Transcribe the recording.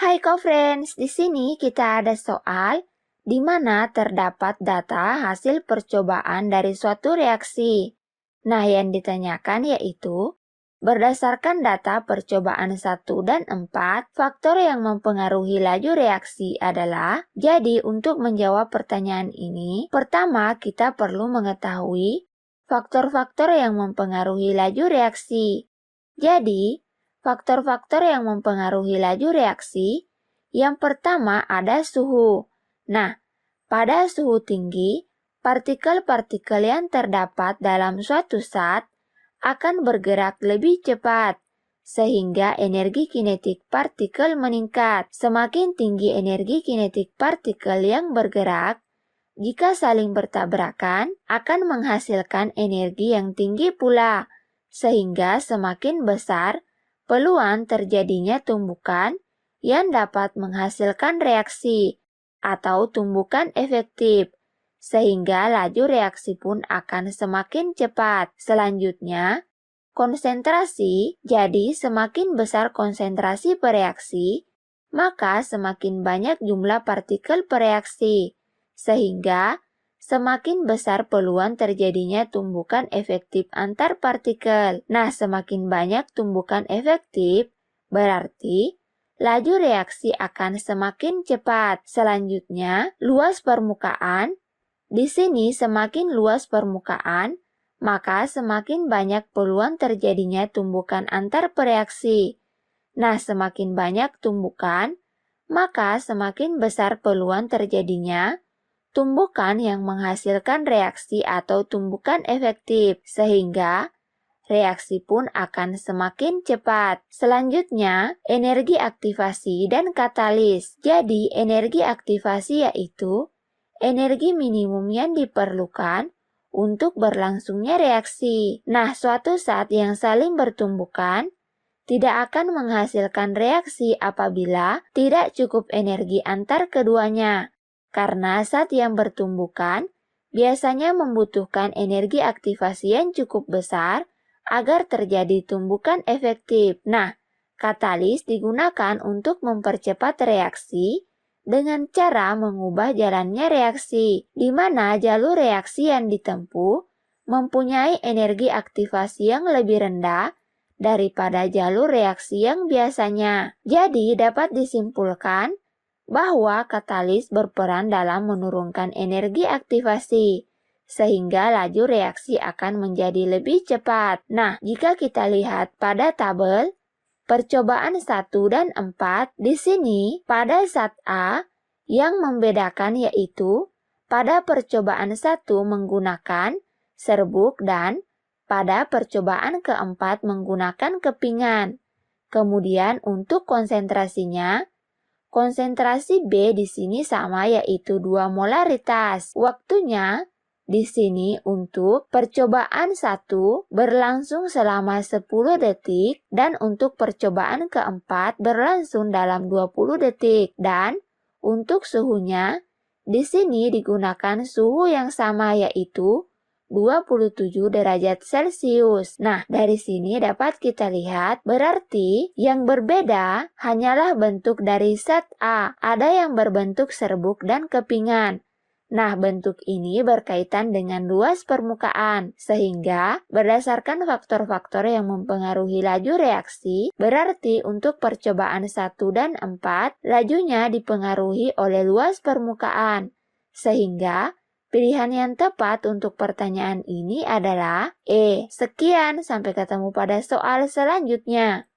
Hai co-friends, di sini kita ada soal di mana terdapat data hasil percobaan dari suatu reaksi. Nah, yang ditanyakan yaitu, berdasarkan data percobaan 1 dan 4, faktor yang mempengaruhi laju reaksi adalah, jadi untuk menjawab pertanyaan ini, pertama kita perlu mengetahui faktor-faktor yang mempengaruhi laju reaksi. Jadi, faktor-faktor yang mempengaruhi laju reaksi, yang pertama ada suhu. Nah, pada suhu tinggi, partikel-partikel yang terdapat dalam suatu zat akan bergerak lebih cepat, sehingga energi kinetik partikel meningkat. Semakin tinggi energi kinetik partikel yang bergerak, jika saling bertabrakan, akan menghasilkan energi yang tinggi pula, sehingga semakin besar peluang terjadinya tumbukan yang dapat menghasilkan reaksi atau tumbukan efektif, sehingga laju reaksi pun akan semakin cepat. Selanjutnya, konsentrasi. Jadi semakin besar konsentrasi per reaksi, maka semakin banyak jumlah partikel per reaksi, sehingga semakin besar peluang terjadinya tumbukan efektif antar partikel. Nah, semakin banyak tumbukan efektif, berarti laju reaksi akan semakin cepat. Selanjutnya, luas permukaan. Di sini semakin luas permukaan, maka semakin banyak peluang terjadinya tumbukan antar bereaksi. Nah, semakin banyak tumbukan, maka semakin besar peluang terjadinya tumbukan yang menghasilkan reaksi atau tumbukan efektif, sehingga reaksi pun akan semakin cepat. Selanjutnya, energi aktivasi dan katalis. Jadi, energi aktivasi yaitu energi minimum yang diperlukan untuk berlangsungnya reaksi. Nah, suatu zat yang saling bertumbukan tidak akan menghasilkan reaksi apabila tidak cukup energi antar keduanya. Karena zat yang bertumbukan biasanya membutuhkan energi aktivasi yang cukup besar agar terjadi tumbukan efektif. Nah, katalis digunakan untuk mempercepat reaksi dengan cara mengubah jalannya reaksi, di mana jalur reaksi yang ditempuh mempunyai energi aktivasi yang lebih rendah daripada jalur reaksi yang biasanya. Jadi, dapat disimpulkan bahwa katalis berperan dalam menurunkan energi aktivasi, sehingga laju reaksi akan menjadi lebih cepat. Nah, jika kita lihat pada tabel percobaan 1 dan 4, di sini pada zat A yang membedakan yaitu pada percobaan 1 menggunakan serbuk dan pada percobaan keempat menggunakan kepingan. Kemudian untuk konsentrasinya, konsentrasi B di sini sama yaitu 2 molaritas. Waktunya di sini untuk percobaan 1 berlangsung selama 10 detik dan untuk percobaan keempat berlangsung dalam 20 detik. Dan untuk suhunya di sini digunakan suhu yang sama yaitu 27 derajat Celcius. Nah, dari sini dapat kita lihat berarti yang berbeda hanyalah bentuk dari zat A. Ada yang berbentuk serbuk dan kepingan. Nah, bentuk ini berkaitan dengan luas permukaan, sehingga berdasarkan faktor-faktor yang mempengaruhi laju reaksi, berarti untuk percobaan 1 dan 4, lajunya dipengaruhi oleh luas permukaan. Sehingga pilihan yang tepat untuk pertanyaan ini adalah E. Sekian, sampai ketemu pada soal selanjutnya.